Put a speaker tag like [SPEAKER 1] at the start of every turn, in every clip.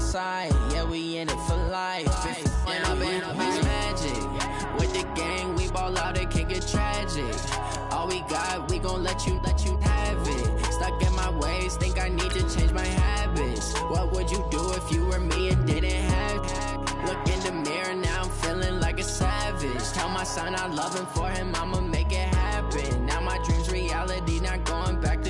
[SPEAKER 1] side. Yeah, we in it for life. Now, it's magic. With the gang, we ball out, it can get tragic. All we got, we gon' let you have it. Stuck in my ways, think I need to change my habits. What would you do if you were me and didn't have it? Look in the mirror, now I'm feeling like a savage. Tell my son I love him, for him I'ma make it happen. Now my dream's reality, not going back to.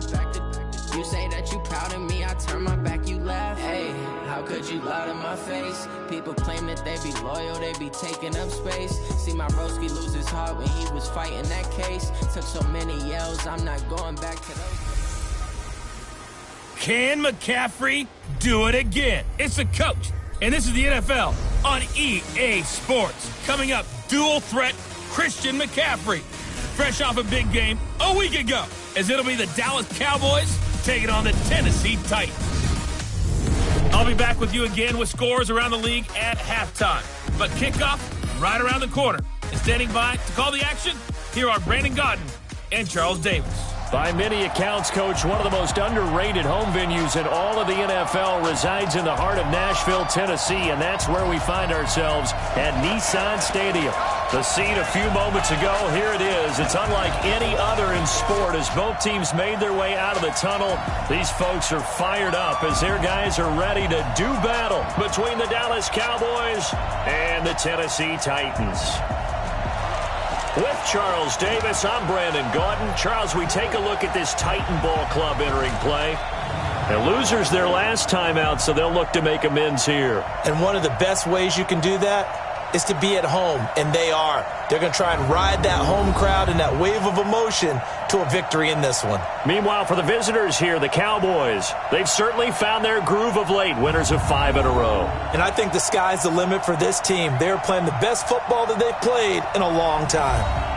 [SPEAKER 1] You say that you proud of me, I turn my back, you laugh. Hey, how could you lie to my face? People claim that they be loyal, they be taking up space. See my broski lose his heart when he was fighting that case. Took so many yells, I'm not going back to those.
[SPEAKER 2] Can McCaffrey do it again? It's the coach, and this is the NFL on EA Sports. Coming up, dual threat Christian McCaffrey. Fresh off a big game a week ago, as it'll be the Dallas Cowboys taking on the Tennessee Titans. I'll be back with you again with scores around the league at halftime. But kickoff right around the corner. And standing by to call the action, here are Brandon Gaudin and Charles Davis.
[SPEAKER 3] By many accounts, Coach, one of the most underrated home venues in all of the NFL resides in the heart of Nashville, Tennessee, and that's where we find ourselves at Nissan Stadium. The scene a few moments ago, here it is. It's unlike any other in sport as both teams made their way out of the tunnel. These folks are fired up as their guys are ready to do battle between the Dallas Cowboys and the Tennessee Titans. With Charles Davis, I'm Brandon Gaudin. Charles, we take a look at this Titan Ball Club entering play. The losers their last time out, so they'll look to make amends here.
[SPEAKER 4] And one of the best ways you can do that is to be at home, and they are. They're going to try and ride that home crowd and that wave of emotion to a victory in this one.
[SPEAKER 3] Meanwhile, for the visitors here, the Cowboys, they've certainly found their groove of late, winners of 5 in a row.
[SPEAKER 4] And I think the sky's the limit for this team. They're playing the best football that they've played in a long time.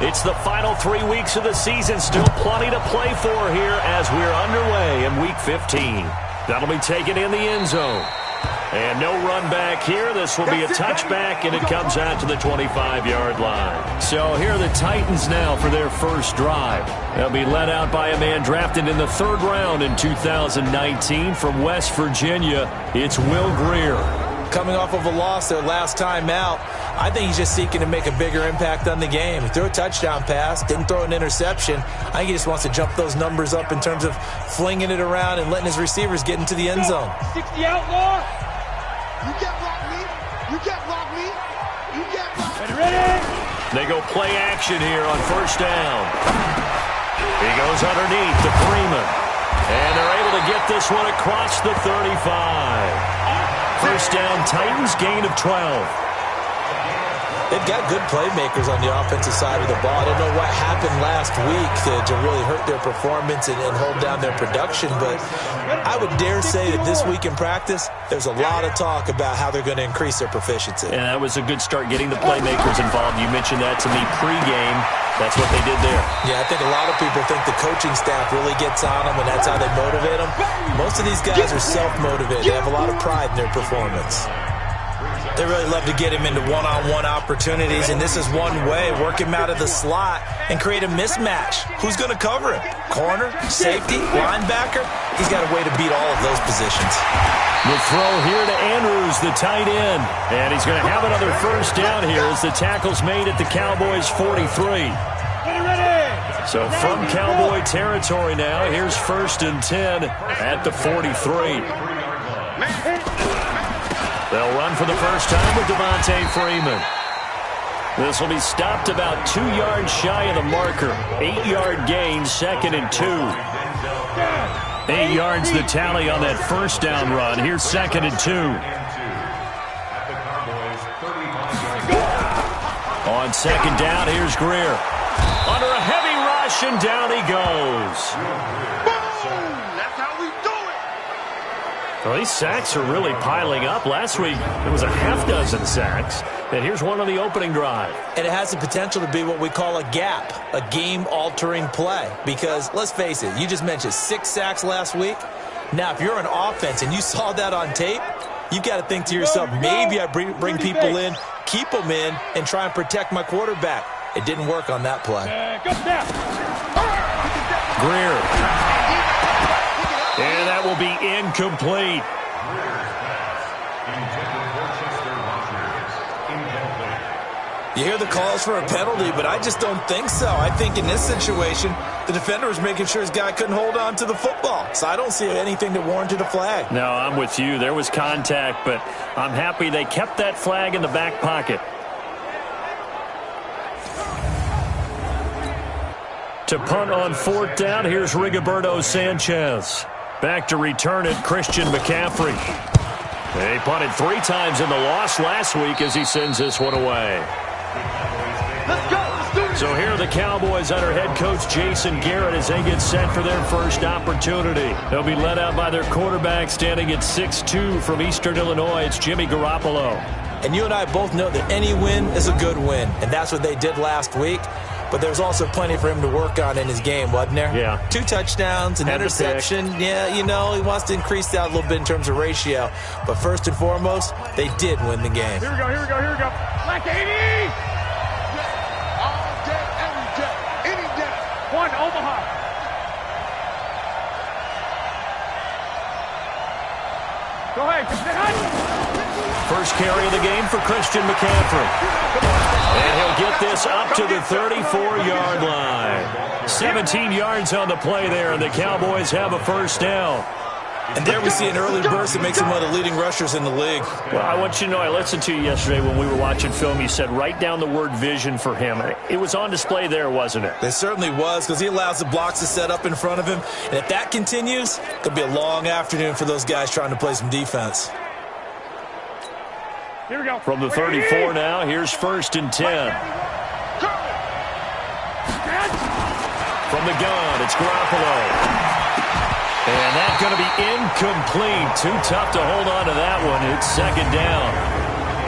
[SPEAKER 3] It's the final 3 weeks of the season. Still plenty to play for here as we're underway in Week 15. That'll be taken in the end zone. And no run back here. This will be a touchback, and it comes out to the 25-yard line. So here are the Titans now for their first drive. They'll be led out by a man drafted in the 3rd round in 2019 from West Virginia. It's Will Grier.
[SPEAKER 4] Coming off of a loss their last time out, I think he's just seeking to make a bigger impact on the game. He threw a touchdown pass, didn't throw an interception. I think he just wants to jump those numbers up in terms of flinging it around and letting his receivers get into the end zone.
[SPEAKER 5] 60 outlaw. You can't block me. You can't block me. You can't block me. Ready?
[SPEAKER 3] They go play action here on first down. He goes underneath to Freeman. And they're able to get this one across the 35. First down, Titans, gain of 12.
[SPEAKER 4] They've got good playmakers on the offensive side of the ball. I don't know what happened last week to really hurt their performance and hold down their production, but I would dare say that this week in practice, there's a lot of talk about how they're going to increase their proficiency.
[SPEAKER 3] And that was a good start getting the playmakers involved. You mentioned that to me pregame. That's what they did there.
[SPEAKER 4] Yeah, I think a lot of people think the coaching staff really gets on them, and that's how they motivate them. Most of these guys are self-motivated. They have a lot of pride in their performance. They really love to get him into one-on-one opportunities, and this is one way. Work him out of the slot and create a mismatch. Who's going to cover him? Corner, safety, linebacker? He's got a way to beat all of those positions.
[SPEAKER 3] The throw here to Andrews, the tight end. And he's going to have another first down here as the tackle's made at the Cowboys' 43. So from Cowboy territory now, here's 1st and 10 at the 43. They'll run for the first time with Devontae Freeman. This will be stopped about 2 yards shy of the marker. 8-yard gain, 2nd and 2. 8 yards the tally on that first down run. Here's 2nd and 2. On 2nd down, here's Grier. Under a heavy rush, and down he goes. Well, these sacks are really piling up. Last week, it was a half dozen sacks. And here's one on the opening drive.
[SPEAKER 4] And it has the potential to be what we call a gap, a game-altering play. Because, let's face it, you just mentioned 6 sacks last week. Now, if you're an offense and you saw that on tape, you've got to think to yourself, maybe I bring people in, keep them in, and try and protect my quarterback. It didn't work on that play.
[SPEAKER 3] Greer. And that will be incomplete.
[SPEAKER 4] You hear the calls for a penalty, but I just don't think so. I think in this situation, the defender was making sure his guy couldn't hold on to the football. So I don't see anything that warranted a flag.
[SPEAKER 3] No, I'm with you. There was contact, but I'm happy they kept that flag in the back pocket. To punt on 4th down, here's Rigoberto Sanchez. Back to return it, Christian McCaffrey. He punted 3 times in the loss last week as he sends this one away.
[SPEAKER 5] Let's go. Let's do it.
[SPEAKER 3] So here are the Cowboys under head coach Jason Garrett as they get set for their first opportunity. They'll be led out by their quarterback standing at 6'2" from Eastern Illinois. It's Jimmy Garoppolo.
[SPEAKER 4] And you and I both know that any win is a good win, and that's what they did last week. But there's also plenty for him to work on in his game, wasn't there?
[SPEAKER 3] Yeah.
[SPEAKER 4] 2 touchdowns, an interception. Yeah, you know, he wants to increase that a little bit in terms of ratio. But first and foremost, they did win the game.
[SPEAKER 5] Here we go. Black 80. All day, every day, any day. 1 Omaha. Go ahead.
[SPEAKER 3] First carry of the game for Christian McCaffrey. And he'll get this up to the 34-yard line. 17 yards on the play there, and the Cowboys have a first down.
[SPEAKER 4] And there we see an early burst that makes him one of the leading rushers in the league.
[SPEAKER 3] Well, I want you to know, I listened to you yesterday when we were watching film. You said write down the word vision for him. It was on display there, wasn't it?
[SPEAKER 4] It certainly was, because he allows the blocks to set up in front of him. And if that continues, it'll be a long afternoon for those guys trying to play some defense.
[SPEAKER 5] Here we go.
[SPEAKER 3] From the 34 now, here's 1st and 10. From the gun, it's Garoppolo. And that's going to be incomplete. Too tough to hold on to that one. It's 2nd down.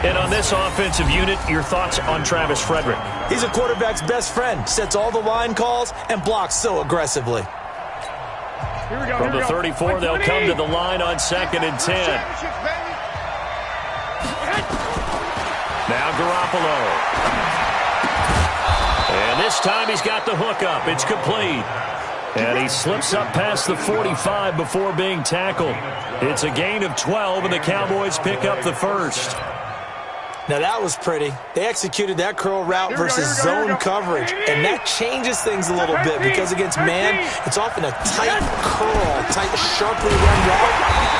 [SPEAKER 3] And on this offensive unit, your thoughts on Travis Frederick?
[SPEAKER 4] He's a quarterback's best friend. Sets all the line calls and blocks so aggressively.
[SPEAKER 5] Here we go.
[SPEAKER 3] From the 34, they'll come to the line on 2nd and 10. Now Garoppolo. And this time he's got the hook up. It's complete. And he slips up past the 45 before being tackled. It's a gain of 12, and the Cowboys pick up the first.
[SPEAKER 4] Now that was pretty. They executed that curl route versus zone coverage, and that changes things a little bit because against man, it's often a tight curl, tight, sharply run route.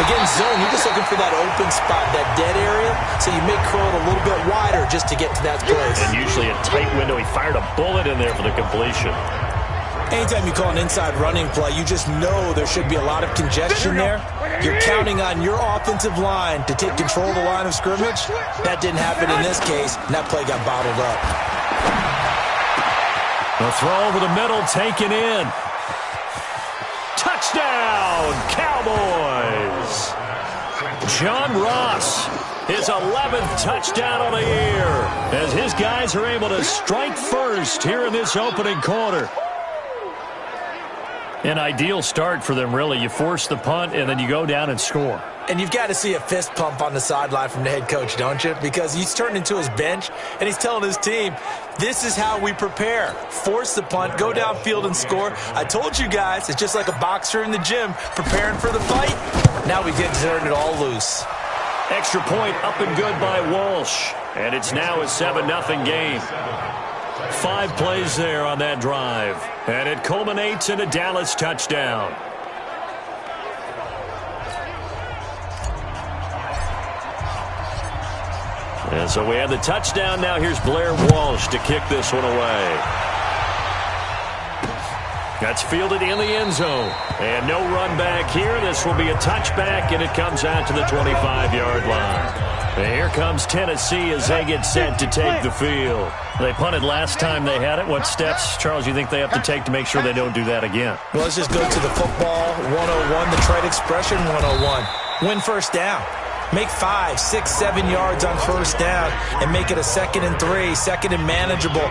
[SPEAKER 4] Against zone, you're just looking for that open spot, that dead area, so you make curl a little bit wider just to get to that place.
[SPEAKER 3] And usually a tight window. He fired a bullet in there for the completion.
[SPEAKER 4] Anytime you call an inside running play, you just know there should be a lot of congestion there. You're counting on your offensive line to take control of the line of scrimmage. That didn't happen in this case, and that play got bottled up.
[SPEAKER 3] The throw over the middle, taken in. Touchdown, Cowboys! John Ross, his 11th touchdown of the year, as his guys are able to strike first here in this opening quarter. An ideal start for them, really. You force the punt, and then you go down and score.
[SPEAKER 4] And you've got to see a fist pump on the sideline from the head coach, don't you? Because he's turned into his bench, and he's telling his team, this is how we prepare. Force the punt, go downfield and score. I told you guys, it's just like a boxer in the gym preparing for the fight. Now we get to turn it all loose.
[SPEAKER 3] Extra point up and good by Walsh. And it's now a 7-0 game. 5 plays there on that drive. And it culminates in a Dallas touchdown. And so we have the touchdown. Now here's Blair Walsh to kick this one away. That's fielded in the end zone. And no run back here. This will be a touchback, and it comes out to the 25-yard line. And here comes Tennessee as they get set to take the field. They punted last time they had it. What steps, Charles, you think they have to take to make sure they don't do that again?
[SPEAKER 4] Well, let's just go to the football 101, the trade expression 101. Win first down. Make 5, 6, 7 yards on first down and make it a 2nd and 3, 2nd and manageable.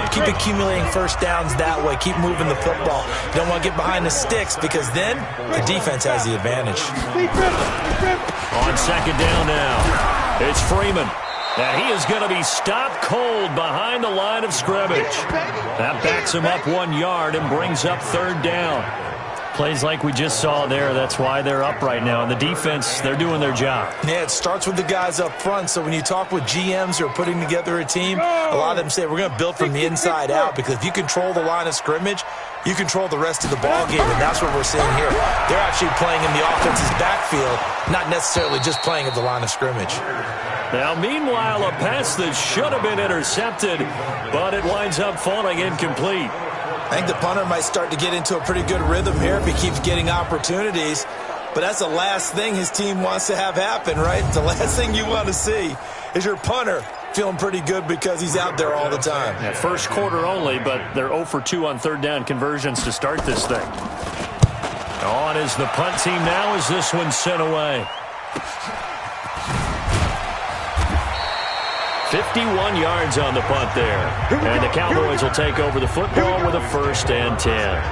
[SPEAKER 4] Keep accumulating first downs that way. Keep moving the football. You don't want to get behind the sticks because then the defense has the advantage.
[SPEAKER 3] On 2nd down now, it's Freeman. And he is going to be stopped cold behind the line of scrimmage. That backs him up 1 yard and brings up 3rd down.
[SPEAKER 6] Plays like we just saw there. That's why they're up right now. And the defense, they're doing their job.
[SPEAKER 4] Yeah, it starts with the guys up front. So when you talk with GMs who are putting together a team, a lot of them say we're going to build from the inside out, because if you control the line of scrimmage, you control the rest of the ball game, and that's what we're seeing here. They're actually playing in the offense's backfield, not necessarily just playing at the line of scrimmage.
[SPEAKER 3] Now, meanwhile, a pass that should have been intercepted, but it winds up falling incomplete.
[SPEAKER 4] I think the punter might start to get into a pretty good rhythm here if he keeps getting opportunities. But that's the last thing his team wants to have happen, right? The last thing you want to see is your punter feeling pretty good because he's out there all the time.
[SPEAKER 3] Yeah, first quarter only, but they're 0 for 2 on 3rd down conversions to start this thing. On is the punt team now as this one's sent away. 51 yards on the punt there. And the Cowboys will take over the football with a 1st and 10.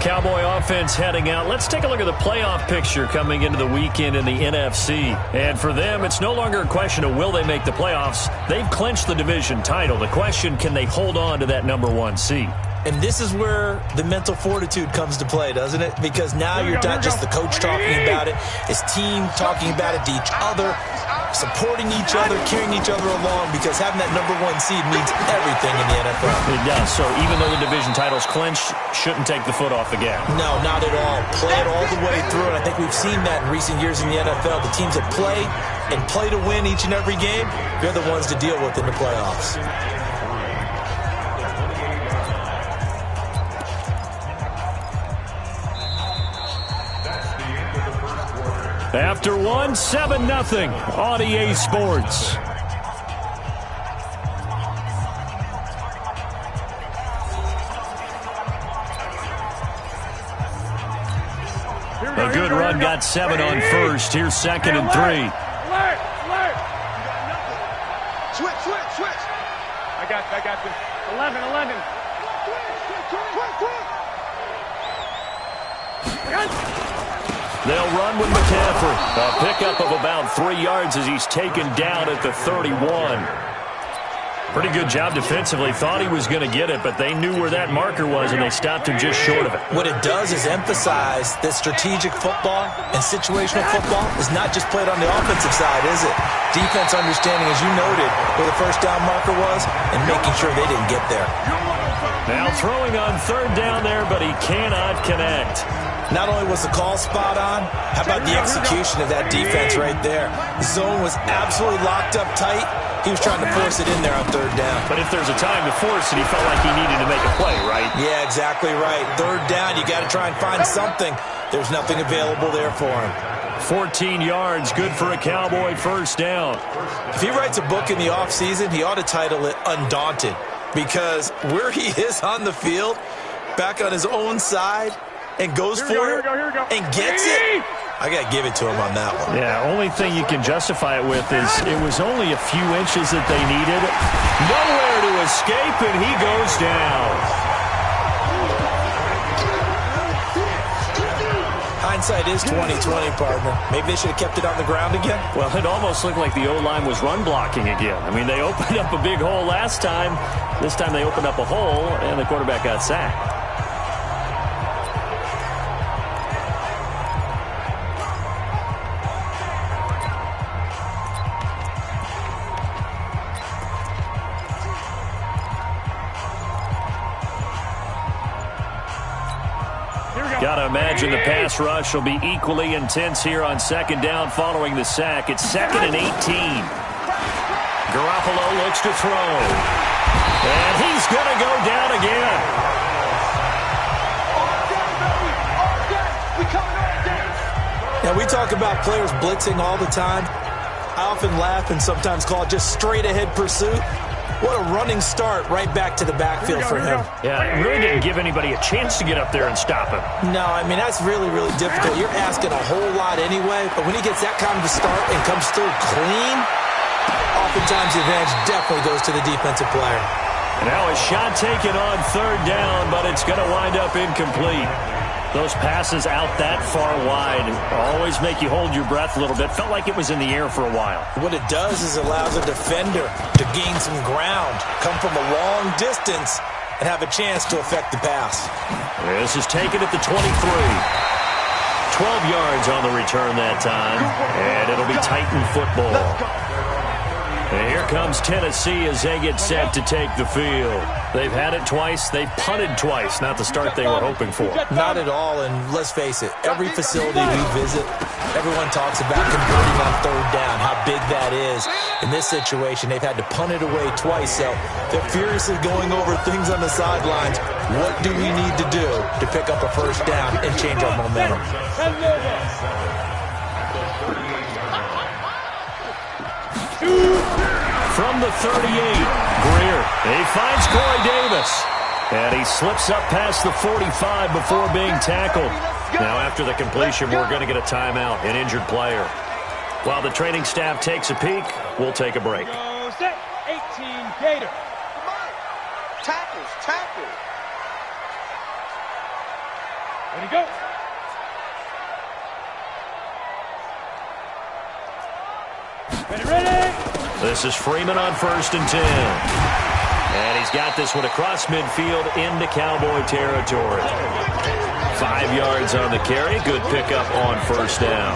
[SPEAKER 3] Cowboy offense heading out. Let's take a look at the playoff picture coming into the weekend in the NFC. And for them, it's no longer a question of will they make the playoffs. They've clinched the division title. The question, can they hold on to that #1 seed?
[SPEAKER 4] And this is where the mental fortitude comes to play, doesn't it? Because now you're not just the coach talking about it. It's team talking about it to each other, supporting each other, carrying each other along, because having that #1 seed means everything in the NFL.
[SPEAKER 3] It does. So even though the division title's clinched, shouldn't take the foot off the gas.
[SPEAKER 4] No, not at all. Play it all the way through, and I think we've seen that in recent years in the NFL. The teams that play and play to win each and every game, they're the ones to deal with in the playoffs.
[SPEAKER 3] After one, 7-0 on EA Sports. A good run got 7 on first. Here's 2nd and 3.
[SPEAKER 5] Switch. I got this. 11.
[SPEAKER 3] They'll run with McCaffrey. A pickup of about 3 yards as he's taken down at the 31. Pretty good job defensively. Thought he was going to get it, but they knew where that marker was, and they stopped him just short of it.
[SPEAKER 4] What it does is emphasize that strategic football and situational football is not just played on the offensive side, is it? Defense understanding, as you noted, where the first down marker was and making sure they didn't get there.
[SPEAKER 3] Now throwing on 3rd down there, but he cannot connect.
[SPEAKER 4] Not only was the call spot on, how about the execution of that defense right there? The zone was absolutely locked up tight. He was trying to force it in there on 3rd down.
[SPEAKER 3] But if there's a time to force it, he felt like he needed to make a play, right?
[SPEAKER 4] Yeah, exactly right. 3rd down, you got to try and find something. There's nothing available there for him.
[SPEAKER 3] 14 yards, good for a Cowboy 1st down.
[SPEAKER 4] If he writes a book in the offseason, he ought to title it Undaunted, because where he is on the field, back on his own side, and goes for it and gets it, I got to give it to him on that one.
[SPEAKER 3] Yeah, only thing you can justify it with is it was only a few inches that they needed. Nowhere to escape, and he goes down.
[SPEAKER 4] Hindsight is 20/20, partner. Maybe they should have kept it on the ground again.
[SPEAKER 3] Well, it almost looked like the O-line was run blocking again. I mean, they opened up a big hole last time. This time they opened up a hole, and the quarterback got sacked. Got to imagine the pass rush will be equally intense here on 2nd down following the sack. It's 2nd and 18. Garoppolo looks to throw. And he's going to go down again.
[SPEAKER 4] Now, we talk about players blitzing all the time. I often laugh and sometimes call it just straight-ahead pursuit. What a running start right back to the backfield for him.
[SPEAKER 3] Yeah, it really didn't give anybody a chance to get up there and stop him.
[SPEAKER 4] No, I mean, that's really, really difficult. You're asking a whole lot anyway, but when he gets that kind of a start and comes through clean, oftentimes the advantage definitely goes to the defensive player.
[SPEAKER 3] Now a shot taken on third down, but it's going to wind up incomplete. Those passes out that far wide always make you hold your breath a little bit. Felt like it was in the air for a while.
[SPEAKER 4] What it does is it allows a defender to gain some ground, come from a long distance, and have a chance to affect the pass.
[SPEAKER 3] This is taken at the 23. 12 yards on the return that time, and it'll be Titan football. And here comes Tennessee as they get set to take the field. They've had it twice. They've punted twice. Not the start they were hoping for.
[SPEAKER 4] Not at all, and let's face it, every facility we visit, everyone talks about converting on third down, how big that is. In this situation, they've had to punt it away twice, so they're furiously going over things on the sidelines. What do we need to do to pick up a first down and change our momentum?
[SPEAKER 3] From the 38, Greer. He finds Corey Davis. And he slips up past the 45 before being tackled. Now after the completion, we're going to get a timeout, an injured player. While the training staff takes a peek, we'll take a break.
[SPEAKER 5] Set 18 Gator. Tackles. Ready, go. Ready.
[SPEAKER 3] This is Freeman on 1st and 10. And he's got this one across midfield into Cowboy territory. 5 yards on the carry. Good pickup on first down.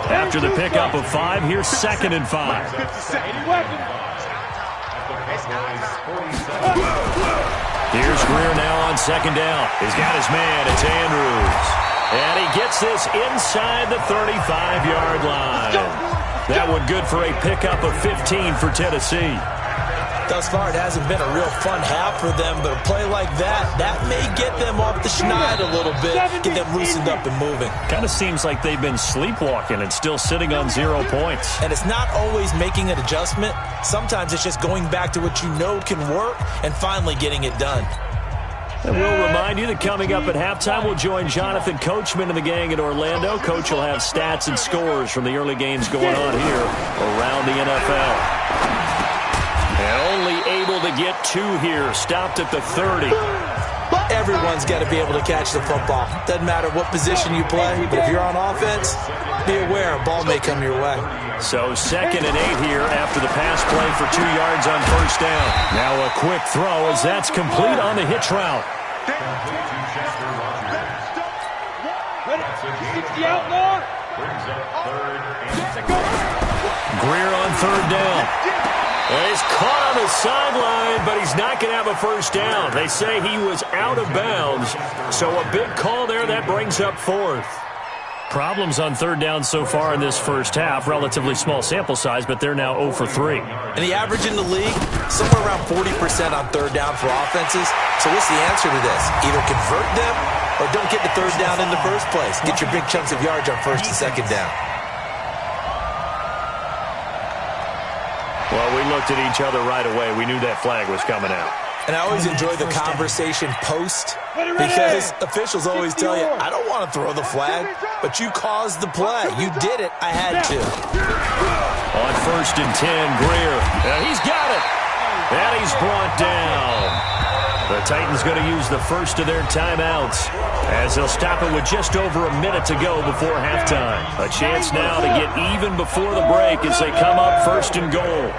[SPEAKER 3] After the pickup of 5, here's 2nd and 5. Here's Greer now on 2nd down. He's got his man. It's Andrews. And he gets this inside the 35-yard line. That one good for a pickup of 15 for Tennessee.
[SPEAKER 4] Thus far, it hasn't been a real fun half for them, but a play like that may get them off the schneid a little bit, get them loosened up and moving.
[SPEAKER 3] Kind of seems like they've been sleepwalking and still sitting on 0 points.
[SPEAKER 4] And it's not always making an adjustment. Sometimes it's just going back to what you know can work and finally getting it done.
[SPEAKER 3] And we'll remind you that coming up at halftime, we'll join Jonathan Coachman and the gang in Orlando. Coach will have stats and scores from the early games going on here around the NFL. And only able to get 2 here, stopped at the 30.
[SPEAKER 4] Everyone's got to be able to catch the football. Doesn't matter what position you play, but if you're on offense, be aware a ball may come your way.
[SPEAKER 3] So 2nd and 8 here after the pass play for 2 yards on first down. Now a quick throw as that's complete on the hitch route. Greer on 3rd down. And he's caught on the sideline, but he's not going to have a first down. They say he was out of bounds, so a big call there. That brings up 4th. Problems on 3rd down so far in this first half. Relatively small sample size, but they're now 0 for 3.
[SPEAKER 4] And the average in the league, somewhere around 40% on 3rd down for offenses. So what's the answer to this? Either convert them or don't get the 3rd down in the first place. Get your big chunks of yards on 1st and 2nd down.
[SPEAKER 3] Well, we looked at each other right away. We knew that flag was coming out.
[SPEAKER 4] And I always enjoy the conversation post because officials always tell you, I don't want to throw the flag, but you caused the play. You did it. I had to.
[SPEAKER 3] On 1st and 10, Greer. He's got it. And he's brought down. The Titans going to use the first of their timeouts as they'll stop it with just over a minute to go before halftime. A chance now to get even before the break as they come up 1st and goal.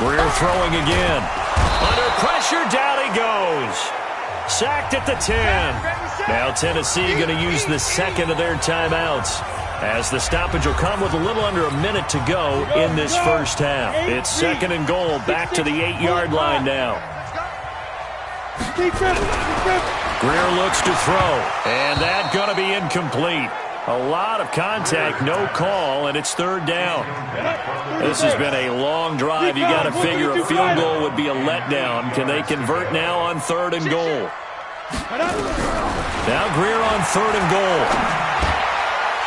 [SPEAKER 3] Greer throwing again. Under pressure, down he goes. Sacked at the 10. Now Tennessee going to use the 2nd of their timeouts as the stoppage will come with a little under a minute to go in this first half. It's 2nd and goal, back to the 8-yard line now. Greer looks to throw, and that's going to be incomplete. A lot of contact, no call, and it's 3rd down. This has been a long drive. You got to figure a field goal would be a letdown. Can they convert now on 3rd and goal? Now Greer on 3rd and goal.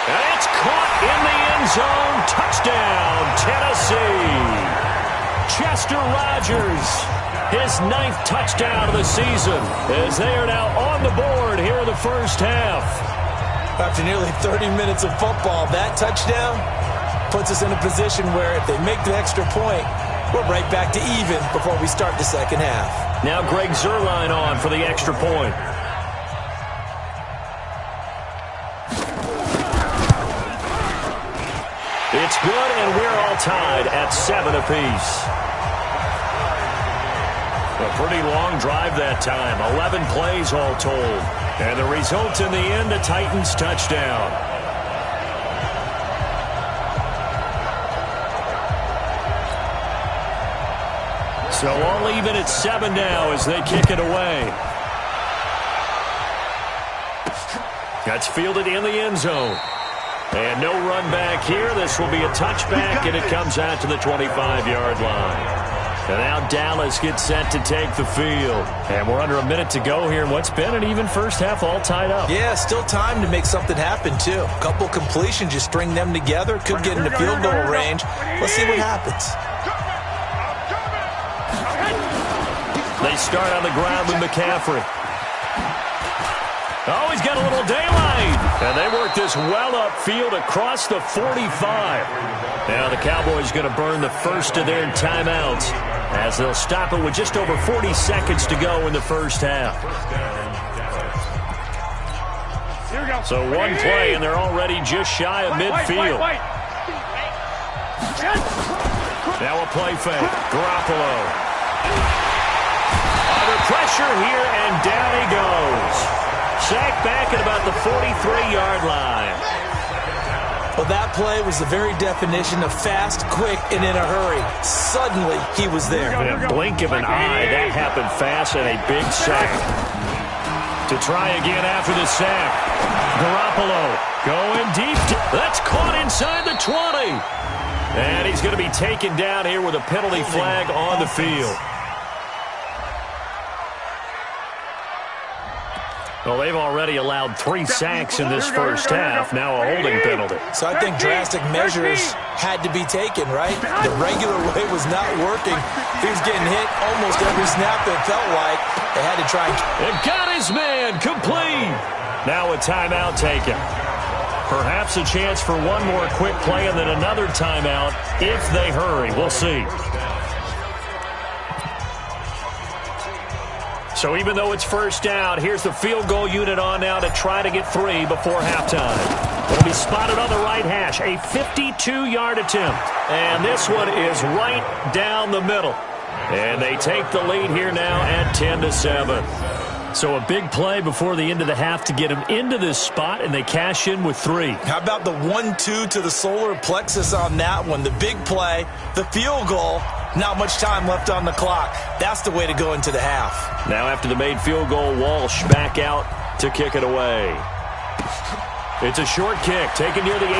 [SPEAKER 3] And it's caught in the end zone. Touchdown, Tennessee. Chester Rogers, his 9th touchdown of the season, as they are now on the board here in the first half.
[SPEAKER 4] After nearly 30 minutes of football, that touchdown puts us in a position where if they make the extra point, we're right back to even before we start the second half.
[SPEAKER 3] Now Greg Zuerlein on for the extra point. It's good, and we're all tied at 7 apiece. A pretty long drive that time. 11 plays all told. And the result in the end, a Titans touchdown. So all even at 7 now as they kick it away. That's fielded in the end zone. And no run back here. This will be a touchback, and it comes out to the 25-yard line. And now Dallas gets set to take the field. And we're under a minute to go here in what's been an even first half, all tied up.
[SPEAKER 4] Yeah, still time to make something happen, too. A couple completions, you string them together, could get into field goal range. Let's see what happens.
[SPEAKER 3] They start on the ground with McCaffrey. Oh, he's got a little daylight. And they work this well upfield across the 45. Now the Cowboys going to burn the first of their timeouts as they'll stop it with just over 40 seconds to go in the first half. So one play, and they're already just shy of midfield. Now a play fake. Garoppolo. Under pressure here, and down he goes. Sacked back at about the 43-yard line.
[SPEAKER 4] Well, that play was the very definition of fast, quick, and in a hurry. Suddenly, he was there.
[SPEAKER 3] In a blink of an eye, that happened fast, and a big sack. To try again after the sack. Garoppolo going deep. That's caught inside the 20. And he's going to be taken down here with a penalty flag on the field. Well, they've already allowed 3 sacks in this first half. Now a holding penalty.
[SPEAKER 4] So I think drastic measures had to be taken, right? The regular way was not working. He was getting hit almost every snap, it felt like. They had to try.
[SPEAKER 3] And got his man complete. Now a timeout taken. Perhaps a chance for one more quick play and then another timeout if they hurry. We'll see. So even though it's first down, here's the field goal unit on now to try to get 3 before halftime. It'll be spotted on the right hash, a 52-yard attempt. And this one is right down the middle. And they take the lead here now at 10-7. So a big play before the end of the half to get them into this spot, and they cash in with 3.
[SPEAKER 4] How about the 1-2 to the solar plexus on that one? The big play, the field goal. Not much time left on the clock. That's the way to go into the half.
[SPEAKER 3] Now after the made field goal, Walsh back out to kick it away. It's a short kick, taken near the 18.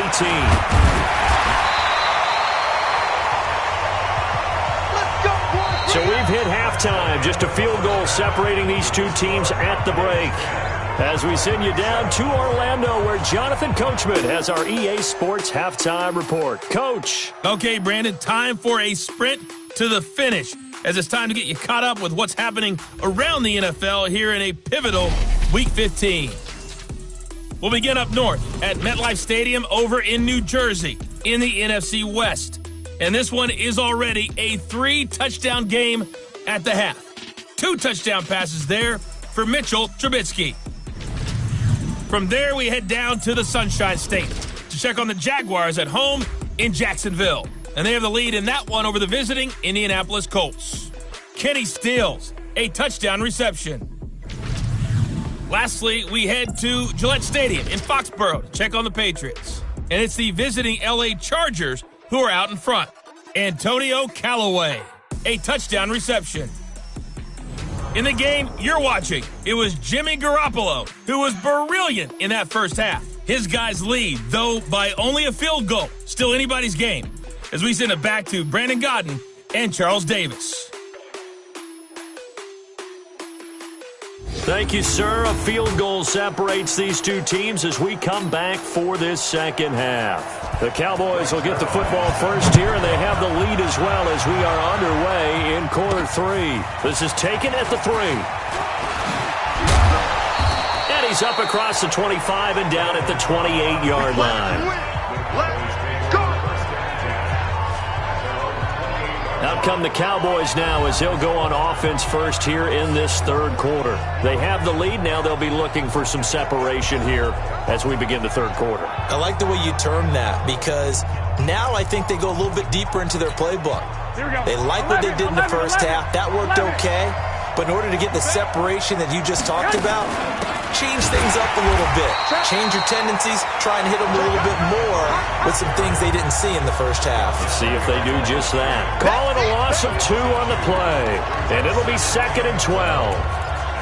[SPEAKER 3] So we've hit halftime. Just a field goal separating these two teams at the break. As we send you down to Orlando, where Jonathan Coachman has our EA Sports halftime report. Coach.
[SPEAKER 2] Okay, Brandon, time for a sprint to the finish, as it's time to get you caught up with what's happening around the NFL here in a pivotal Week 15. We'll begin up north at MetLife Stadium over in New Jersey in the NFC West. And this one is already a 3-touchdown game at the half. 2 touchdown passes there for Mitchell Trubisky. From there, we head down to the Sunshine State to check on the Jaguars at home in Jacksonville. And they have the lead in that one over the visiting Indianapolis Colts. Kenny Stills, a touchdown reception. Lastly, we head to Gillette Stadium in Foxborough to check on the Patriots. And it's the visiting LA Chargers who are out in front. Antonio Callaway, a touchdown reception. In the game you're watching, it was Jimmy Garoppolo who was brilliant in that first half. His guys lead, though by only a field goal. Still anybody's game. As we send it back to Brandon Godden and Charles Davis.
[SPEAKER 3] Thank you, sir. A field goal separates these two teams as we come back for this second half. The Cowboys will get the football first here, and they have the lead as well as we are underway in quarter 3. This is taken at the 3. And he's up across the 25 and down at the 28-yard line. Out come the Cowboys now as they'll go on offense first here in this third quarter. They have the lead. Now they'll be looking for some separation here as we begin the third quarter.
[SPEAKER 4] I like the way you term that because now I think they go a little bit deeper into their playbook. They like what they did in the first half. That worked okay. But in order to get the separation that you just talked about, change things up a little bit. Change your tendencies. Try and hit them a little bit more with some things they didn't see in the first half.
[SPEAKER 3] See if they do just that. Call it a loss of 2 on the play. And it'll be 2nd and 12.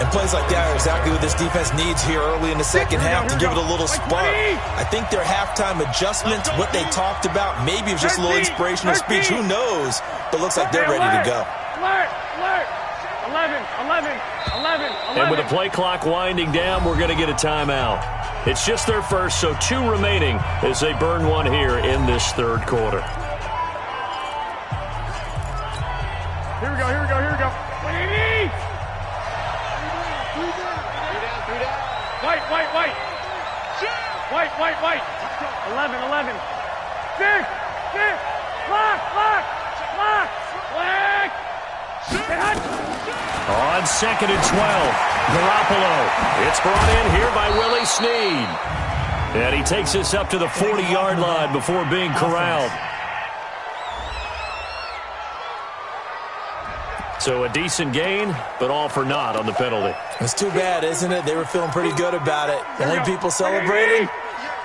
[SPEAKER 4] And plays like that are exactly what this defense needs here early in the second half to give it a little spark. I think their halftime adjustments, what they talked about, maybe it was just a little inspirational speech. Who knows? But looks like they're ready to go.
[SPEAKER 5] 11.
[SPEAKER 3] And with the play clock winding down, we're going to get a timeout. It's just their first, so 2 remaining as they burn one here in this third quarter.
[SPEAKER 5] Here we go. White. 11. Stick. Lock.
[SPEAKER 3] On 2nd and 12, Garoppolo. It's brought in here by Willie Snead. And he takes us up to the 40-yard line before being corralled. So a decent gain, but all for naught on the penalty.
[SPEAKER 4] It's too bad, isn't it? They were feeling pretty good about it. The only people celebrating,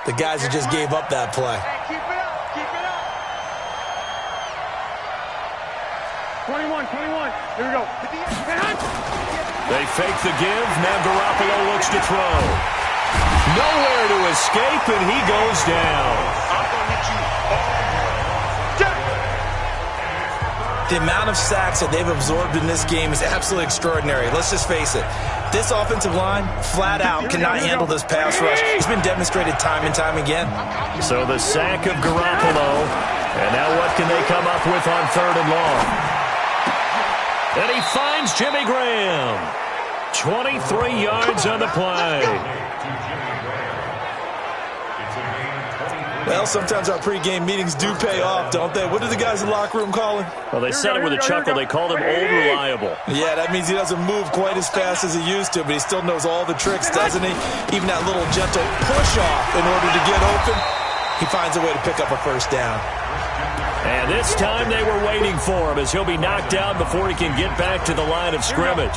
[SPEAKER 4] the guys who just gave up that play.
[SPEAKER 5] Keep it up. 21. Here we go.
[SPEAKER 3] They fake the give. Now Garoppolo looks to throw. Nowhere to escape, and he goes down.
[SPEAKER 4] The amount of sacks that they've absorbed in this game is absolutely extraordinary. Let's just face it. This offensive line, flat out, cannot handle this pass rush. It's been demonstrated time and time again.
[SPEAKER 3] So the sack of Garoppolo. And now what can they come up with on 3rd and long? And he finds Jimmy Graham. 23 yards on the play.
[SPEAKER 4] Well, sometimes our pregame meetings do pay off, don't they? What do the guys in the locker room call him?
[SPEAKER 3] Well, they said it with a chuckle. They called him Old Reliable.
[SPEAKER 4] Yeah, that means he doesn't move quite as fast as he used to, but he still knows all the tricks, doesn't he? Even that little gentle push-off in order to get open, he finds a way to pick up a first down.
[SPEAKER 3] And this time they were waiting for him as he'll be knocked down before he can get back to the line of scrimmage.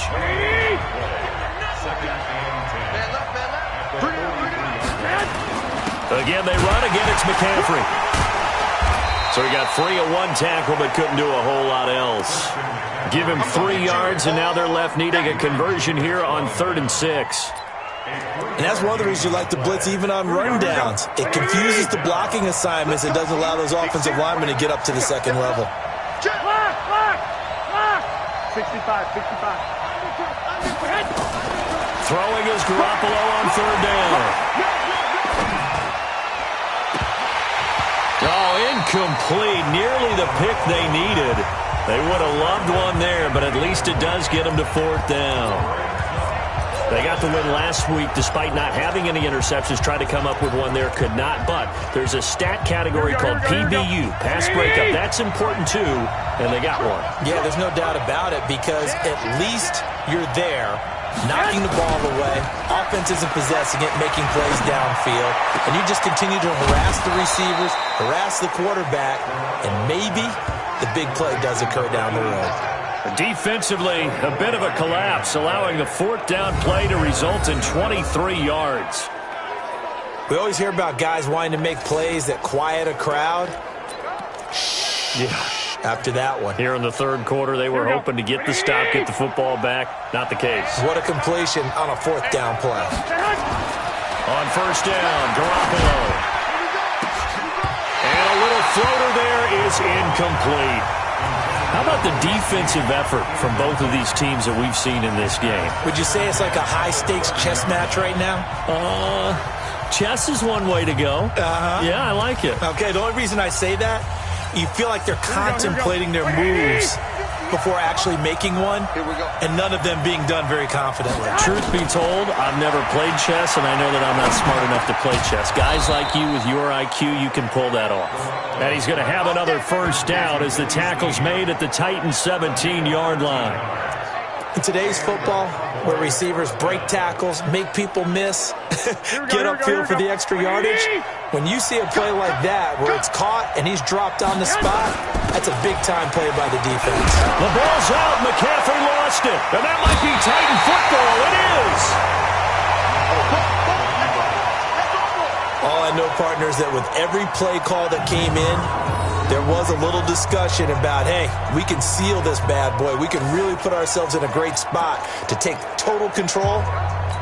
[SPEAKER 3] Again, they run. Again, it's McCaffrey. So he got free of 1 tackle but couldn't do a whole lot else. Give him 3 yards, and now they're left needing a conversion here on 3rd and 6.
[SPEAKER 4] And that's one of the reasons you like to blitz even on rundowns. It confuses the blocking assignments and doesn't allow those offensive linemen to get up to the second level.
[SPEAKER 5] 65.
[SPEAKER 3] Throwing is Garoppolo on 3rd down. Oh, incomplete. Nearly the pick they needed. They would have loved one there, but at least it does get them to 4th down. They got the win last week despite not having any interceptions. Tried to come up with one there, could not. But there's a stat category called PBU, pass breakup. That's important too, and they got one.
[SPEAKER 4] Yeah, there's no doubt about it because at least you're there, knocking the ball away. Offense isn't possessing it, making plays downfield. And you just continue to harass the receivers, harass the quarterback, and maybe the big play does occur down the road.
[SPEAKER 3] Defensively, a bit of a collapse, allowing the 4th down play to result in 23 yards.
[SPEAKER 4] We always hear about guys wanting to make plays that quiet a crowd.
[SPEAKER 3] Yeah.
[SPEAKER 4] After that one.
[SPEAKER 3] Here in the 3rd quarter, they were hoping to get the stop, get the football back. Not the case.
[SPEAKER 4] What a completion on a 4th down play.
[SPEAKER 3] On 1st down, Garoppolo. And a little floater there is incomplete. How about the defensive effort from both of these teams that we've seen in this game?
[SPEAKER 4] Would you say it's like a high-stakes chess match right now?
[SPEAKER 3] Chess is one way to go. Yeah, I like it.
[SPEAKER 4] Okay, the only reason I say that, you feel like they're contemplating their moves before actually making one, and none of them being done very confidently.
[SPEAKER 3] Truth be told, I've never played chess, and I know that I'm not smart enough to play chess. Guys like you with your IQ, you can pull that off. And he's going to have another first down as the tackle's made at the Titans' 17-yard line.
[SPEAKER 4] In today's football, where receivers break tackles, make people miss, get upfield for the extra yardage, when you see a play like that where it's caught and he's dropped on the spot, that's a big-time play by the defense.
[SPEAKER 3] The ball's out. McCaffrey lost it. And that might be Titan football. It is.
[SPEAKER 4] All I know, partners, that with every play call that came in, there was a little discussion about, hey, we can seal this bad boy. We can really put ourselves in a great spot to take total control,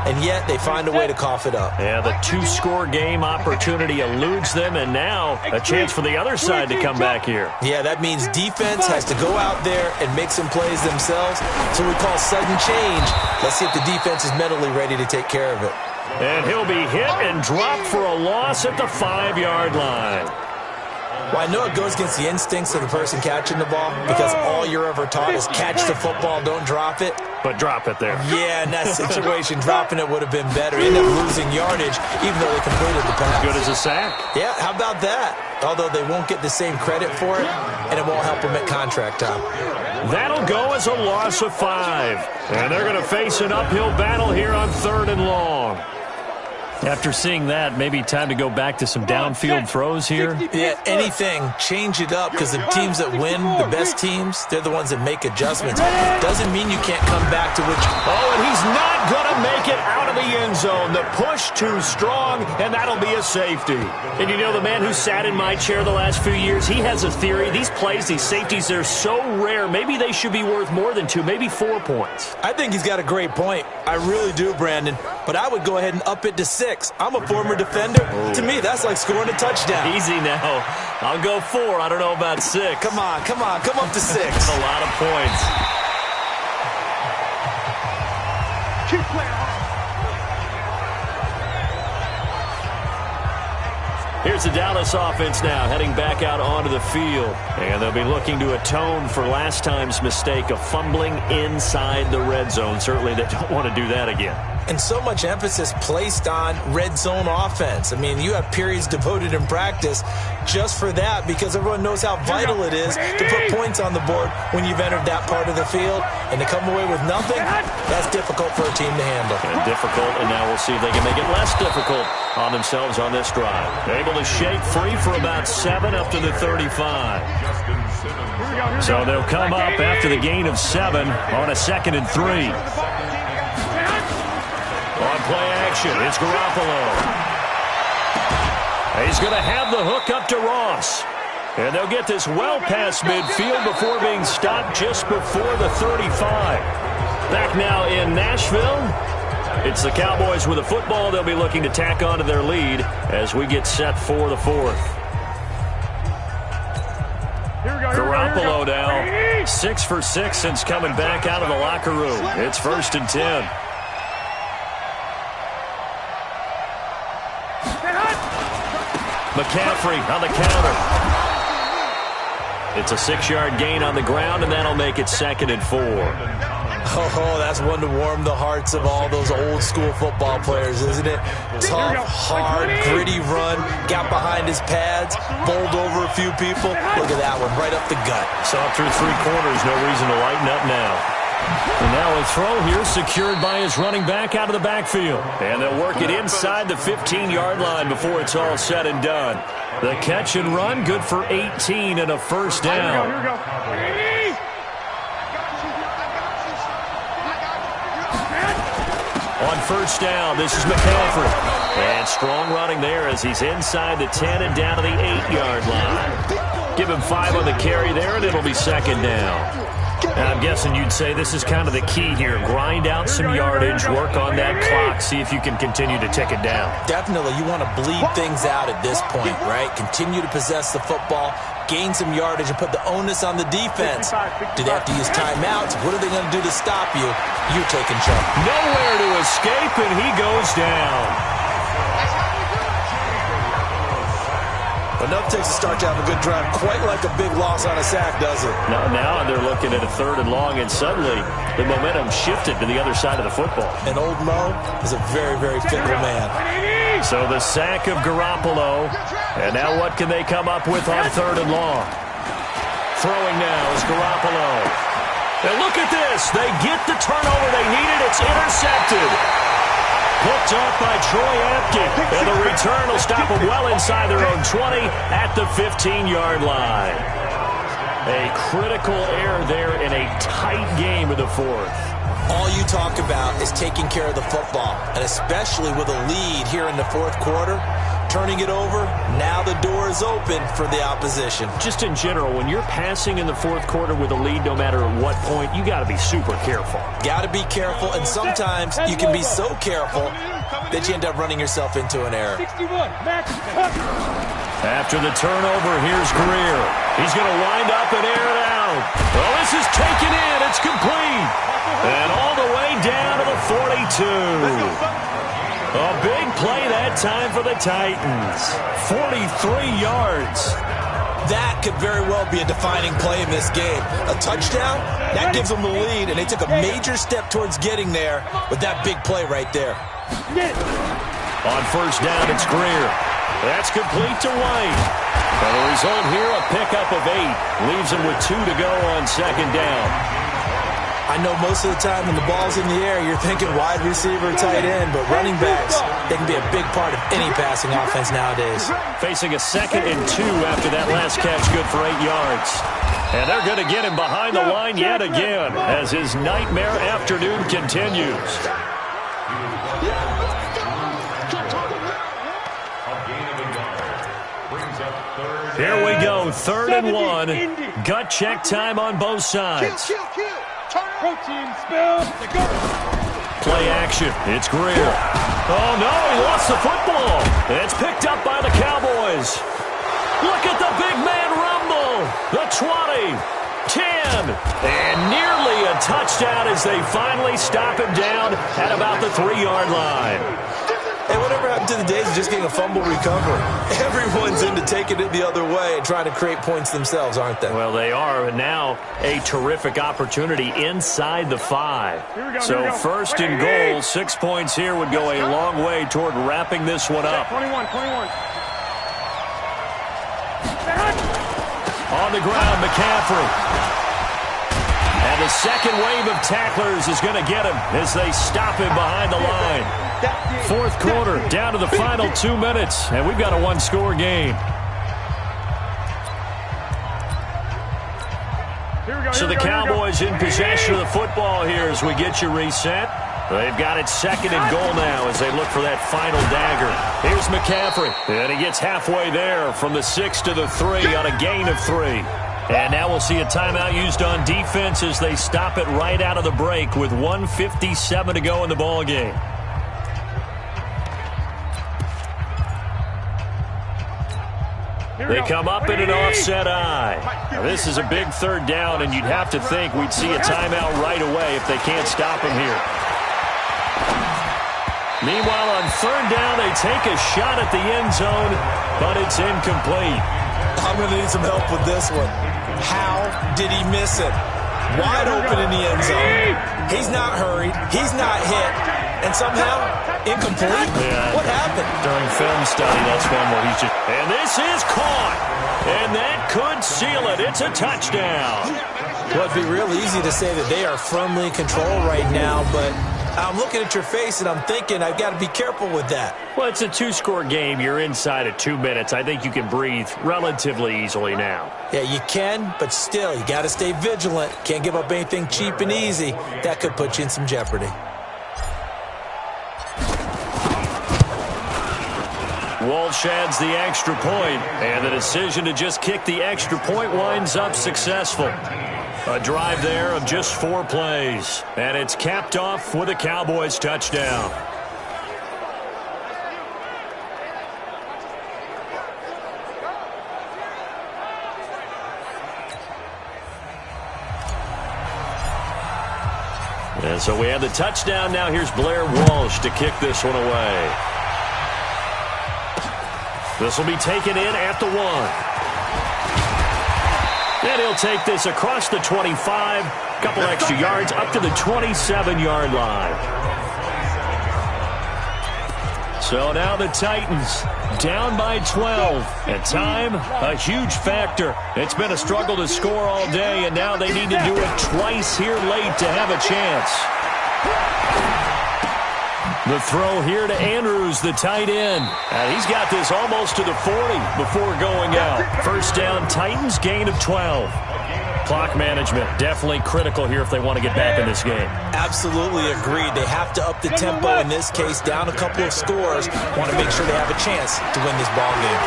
[SPEAKER 4] and yet they find a way to cough it up.
[SPEAKER 3] Yeah, the two-score game opportunity eludes them, and now a chance for the other side to come back here.
[SPEAKER 4] Yeah, that means defense has to go out there and make some plays themselves. So we call sudden change. Let's see if the defense is mentally ready to take care of it.
[SPEAKER 3] And he'll be hit and dropped for a loss at the 5-yard line.
[SPEAKER 4] Well, I know it goes against the instincts of the person catching the ball because all you're ever taught is catch the football, don't drop it.
[SPEAKER 3] But drop it there.
[SPEAKER 4] Yeah, in that situation, dropping it would have been better. End up losing yardage, even though they completed the pass.
[SPEAKER 3] Good as a sack.
[SPEAKER 4] Yeah, how about that? Although they won't get the same credit for it, and it won't help them at contract time.
[SPEAKER 3] That'll go as a loss of 5. And they're going to face an uphill battle here on 3rd and long. After seeing that, maybe time to go back to some downfield throws here.
[SPEAKER 4] Yeah, anything. Change it up because the teams that win, the best teams, they're the ones that make adjustments. Doesn't mean you can't come back to which...
[SPEAKER 3] Oh, and he's not going to make it out of the end zone. The push too strong, and that'll be a safety. And you know, the man who sat in my chair the last few years, he has a theory. These plays, these safeties, they're so rare. Maybe they should be worth more than 2, maybe 4 points.
[SPEAKER 4] I think he's got a great point. I really do, Brandon. But I would go ahead and up it to 6. I'm a former defender. To me, that's like scoring a touchdown.
[SPEAKER 3] Easy now. I'll go 4. I don't know about 6.
[SPEAKER 4] Come on. Come up to 6.
[SPEAKER 3] That's a lot of points.
[SPEAKER 5] Keep playing.
[SPEAKER 3] Here's the Dallas offense now, heading back out onto the field. And they'll be looking to atone for last time's mistake of fumbling inside the red zone. Certainly they don't want to do that again.
[SPEAKER 4] And so much emphasis placed on red zone offense. I mean, you have periods devoted in practice just for that because everyone knows how vital it is to put points on the board when you've entered that part of the field. And to come away with nothing, that's difficult for a team to handle.
[SPEAKER 3] And difficult, and now we'll see if they can make it less difficult on themselves on this drive. Able to shake free for about 7 up to the 35. So they'll come up after the gain of 7 on a 2nd and 3. On play action, it's Garoppolo. He's going to have the hook up to Ross. And they'll get this well past midfield before being stopped just before the 35. Back now in Nashville. It's the Cowboys with the football. They'll be looking to tack on to their lead as we get set for the 4th. Garoppolo now 6 for 6 since coming back out of the locker room. It's 1st and 10. McCaffrey on the counter. It's a 6-yard gain on the ground, and that'll make it 2nd and 4.
[SPEAKER 4] Oh, that's one to warm the hearts of all those old-school football players, isn't it? Tough, hard, gritty run, got behind his pads, bowled over a few people. Look at that one, right up the gut.
[SPEAKER 3] Saw through 3 corners, no reason to lighten up now. And now a throw here secured by his running back out of the backfield. And they'll work it inside the 15-yard line before it's all said and done. The catch and run, good for 18 and a first down.
[SPEAKER 5] Here we go.
[SPEAKER 3] On first down, this is McCaffrey. And strong running there as he's inside the 10 and down to the 8-yard line. Give him 5 on the carry there, and it'll be 2nd down. I'm guessing you'd say this is kind of the key here. Grind out some yardage, work on that clock, see if you can continue to tick it down.
[SPEAKER 4] Definitely, you want to bleed things out at this point, right? Continue to possess the football, gain some yardage, and put the onus on the defense. Do they have to use timeouts? What are they going to do to stop you? You're taking charge.
[SPEAKER 3] Nowhere to escape, and he goes down.
[SPEAKER 4] Enough takes to start to have a good drive, quite like a big loss on a sack, does it?
[SPEAKER 3] Now they're looking at a 3rd and long, and suddenly the momentum shifted to the other side of the football.
[SPEAKER 4] And old Mo is a very, very fickle man.
[SPEAKER 3] So the sack of Garoppolo, and now what can they come up with on 3rd and long? Throwing now is Garoppolo. And look at this. They get the turnover they needed. It's intercepted. Hooked off by Troy Apke. And the return will stop them well inside their own 20 at the 15-yard line. A critical error there in a tight game of the 4th.
[SPEAKER 4] All you talk about is taking care of the football, and especially with a lead here in the 4th quarter, turning it over, now the door is open for the opposition.
[SPEAKER 3] Just in general, when you're passing in the 4th quarter with a lead, no matter at what point, you got to be super careful.
[SPEAKER 4] Got to be careful, and sometimes you can be so careful that you end up running yourself into an error.
[SPEAKER 3] After the turnover, here's Greer. He's going to wind up and air it out. Well, this is taken in. It's complete. And all the way down to the 42. A big play that time for the Titans. 43 yards.
[SPEAKER 4] That could very well be a defining play in this game. A touchdown, that gives them the lead, and they took a major step towards getting there with that big play right there.
[SPEAKER 3] On 1st down, it's Greer. That's complete to White. And the result here, a pickup of 8. Leaves him with 2 to go on 2nd down.
[SPEAKER 4] I know most of the time when the ball's in the air, you're thinking wide receiver, tight end, but running backs, they can be a big part of any passing offense nowadays.
[SPEAKER 3] Facing a 2nd and 2 after that last catch, good for 8 yards. And they're going to get him behind the line yet again as his nightmare afternoon continues. Here we go, 3rd and 1. Gut check time on both sides. Play action. It's Greer. Oh, no, he lost the football. It's picked up by the Cowboys. Look at the big man rumble. The 20, 10, and nearly a touchdown as they finally stop him down at about the 3-yard line.
[SPEAKER 4] Hey, whatever happened to the days of just getting a fumble recovery? Everyone's into taking it the other way and trying to create points themselves, aren't they?
[SPEAKER 3] Well, they are, and now a terrific opportunity inside the 5. So 1st and goal, 6 points here would go a long way toward wrapping this one up.
[SPEAKER 5] 21.
[SPEAKER 3] On the ground, McCaffrey. And the second wave of tacklers is going to get him as they stop him behind the line. 4th quarter, down to the final 2 minutes, and we've got a 1-score game. So the Cowboys in possession of the football here as we get you reset. They've got it 2nd and goal now as they look for that final dagger. Here's McCaffrey, and he gets halfway there from the 6 to the 3 on a gain of 3. And now we'll see a timeout used on defense as they stop it right out of the break with 1:57 to go in the ball game. They come up in an offset eye. Now, this is a big 3rd down, and you'd have to think we'd see a timeout right away if they can't stop him here. Meanwhile, on 3rd down, they take a shot at the end zone, but it's incomplete.
[SPEAKER 4] I'm going to need some help with this one. How did he miss it? Wide open in the end zone. He's not hurried. He's not hit. And somehow, incomplete?
[SPEAKER 3] Yeah.
[SPEAKER 4] What happened?
[SPEAKER 3] During film study, that's one where he's just... And this is caught. And that could seal it. It's a touchdown.
[SPEAKER 4] Well, it'd be real easy to say that they are firmly in control right now, but I'm looking at your face and I'm thinking I've got to be careful with that.
[SPEAKER 3] Well, it's a 2-score game. You're inside of 2 minutes. I think you can breathe relatively easily now.
[SPEAKER 4] Yeah, you can, but still, you got to stay vigilant. Can't give up anything cheap and easy. That could put you in some jeopardy.
[SPEAKER 3] Walsh adds the extra point, and the decision to just kick the extra point winds up successful. A drive there of just 4 plays. And it's capped off with a Cowboys touchdown. And so we have the touchdown. Now here's Blair Walsh to kick this one away. This will be taken in at the 1. And he'll take this across the 25, couple extra yards, up to the 27-yard line. So now the Titans down by 12. At time, a huge factor. It's been a struggle to score all day, and now they need to do it twice here late to have a chance. The throw here to Andrews, the tight end. And he's got this almost to the 40 before going out. First down, Titans, gain of 12. Clock management, definitely critical here if they want to get back in this game.
[SPEAKER 4] Absolutely agreed. They have to up the tempo in this case, down a couple of scores. Want to make sure they have a chance to win this ball game.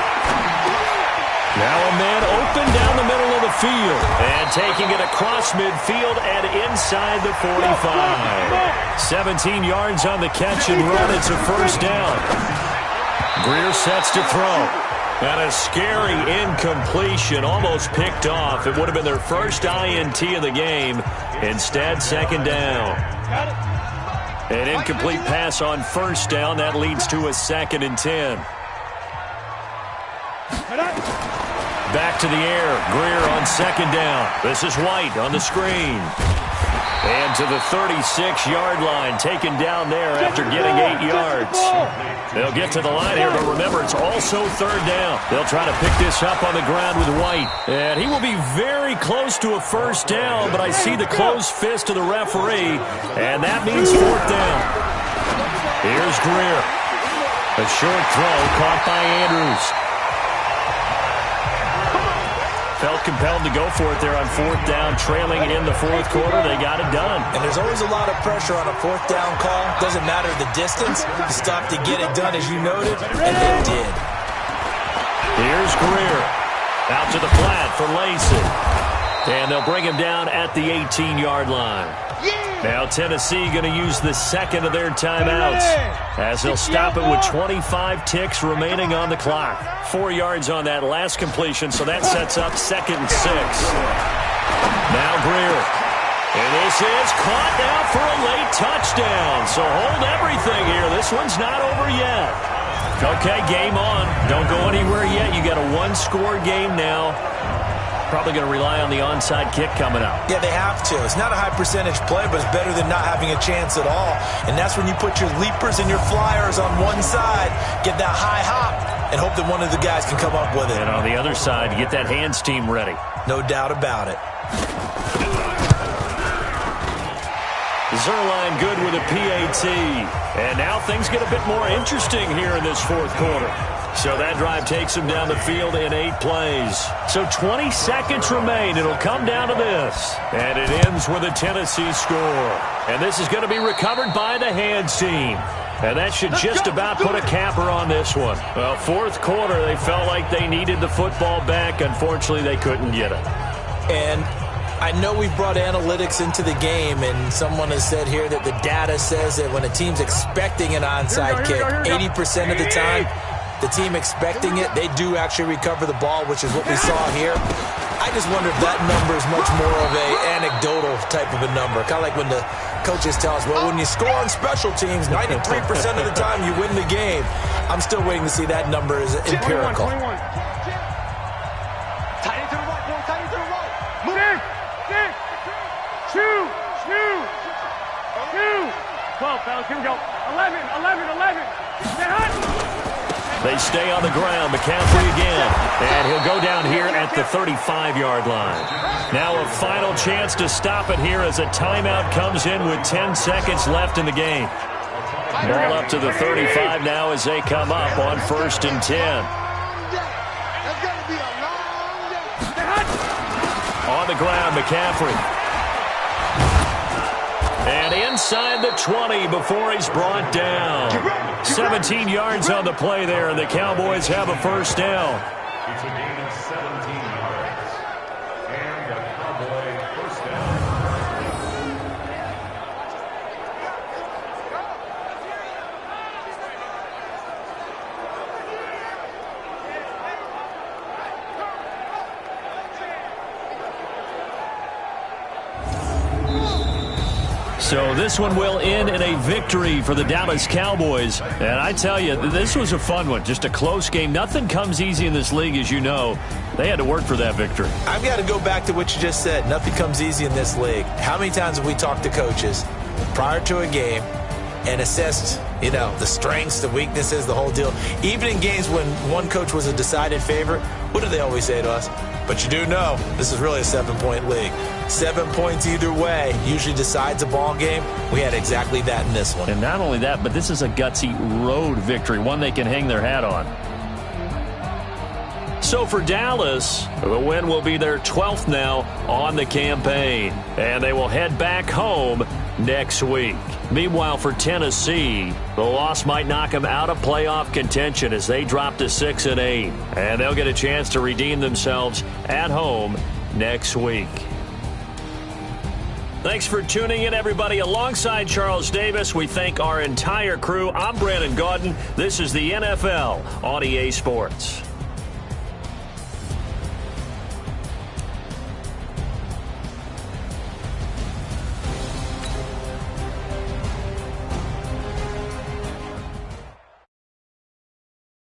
[SPEAKER 3] Now a man open down the middle of the field. And taking it across midfield and inside the 45. 17 yards on the catch and run. It's a first down. Greer sets to throw. And a scary incompletion, almost picked off. It would have been their first INT of the game. Instead, second down. An incomplete pass on first down. That leads to a 2nd and 10. Back to the air. Greer on second down. This is White on the screen. And to the 36-yard line, taken down there after getting 8 yards. They'll get to the line here, but remember, it's also third down. They'll try to pick this up on the ground with White. And he will be very close to a first down, but I see the closed fist of the referee, and that means fourth down. Here's Greer. A short throw caught by Andrews. Felt compelled to go for it there on fourth down, trailing in the fourth quarter. They got it done.
[SPEAKER 4] And there's always a lot of pressure on a fourth down call. Doesn't matter the distance. You stop to get it done, as you noted, and they did.
[SPEAKER 3] Here's Greer. Out to the flat for Lacey. And they'll bring him down at the 18-yard line. Now Tennessee going to use the second of their timeouts as they'll stop it with 25 ticks remaining on the clock. 4 yards on that last completion, so that sets up 2nd and 6. Now Greer. And this is caught now for a late touchdown. So hold everything here. This one's not over yet. Okay, game on. Don't go anywhere yet. You got a one-score game now. Probably going to rely on the onside kick coming up.
[SPEAKER 4] Yeah, they have to. It's not a high percentage play, but it's better than not having a chance at all. And that's when you put your leapers and your flyers on one side, get that high hop, and hope that one of the guys can come up with it.
[SPEAKER 3] And on the other side, get that hands team ready.
[SPEAKER 4] No doubt about it.
[SPEAKER 3] Zerline good with a PAT. And now things get a bit more interesting here in this fourth quarter. So that drive takes him down the field in 8 plays. So 20 seconds remain. It'll come down to this. And it ends with a Tennessee score. And this is going to be recovered by the hands team. And that should just about put a capper on this one. Well, fourth quarter, they felt like they needed the football back. Unfortunately, they couldn't get it.
[SPEAKER 4] And I know we've brought analytics into the game, and someone has said here that the data says that when a team's expecting an onside kick, 80% of the time, the team expecting it, they do actually recover the ball, which is what we saw here. I just wonder if that number is much more of a anecdotal type of a number. Kind of like when the coaches tell us, well, when you score on special teams, 93% of the time you win the game. I'm still waiting to see that number is empirical.
[SPEAKER 5] 21. Tight into the right, boy. Tight into the right. Move in. 12, fellas. Here we go. 11. Stay hot.
[SPEAKER 3] They stay on the ground. McCaffrey again. And he'll go down here at the 35-yard line. Now a final chance to stop it here as a timeout comes in with 10 seconds left in the game. Ball up to the 35 now as they come up on 1st and 10. On the ground, McCaffrey. And inside the 20 before he's brought down. 17 yards on the play there, and the Cowboys have a first down.
[SPEAKER 6] So this one will end in a victory for the Dallas Cowboys. And I tell you, this was a fun one. Just a close game. Nothing comes easy in this league, as you know. They had to work for that victory.
[SPEAKER 4] I've got to go back to what you just said. Nothing comes easy in this league. How many times have we talked to coaches prior to a game and assessed, the strengths, the weaknesses, the whole deal? Even in games when one coach was a decided favorite, what do they always say to us? But you do know this is really a 7-point league. 7 points either way usually decides a ball game. We had exactly that in this one.
[SPEAKER 6] And not only that, but this is a gutsy road victory, one they can hang their hat on. So for Dallas, the win will be their 12th now on the campaign. And they will head back home next week. Meanwhile, for Tennessee, the loss might knock them out of playoff contention as they drop to 6-8. And they'll get a chance to redeem themselves at home next week. Thanks for tuning in, everybody. Alongside Charles Davis, we thank our entire crew. I'm Brandon Gaudin. This is the NFL on EA Sports.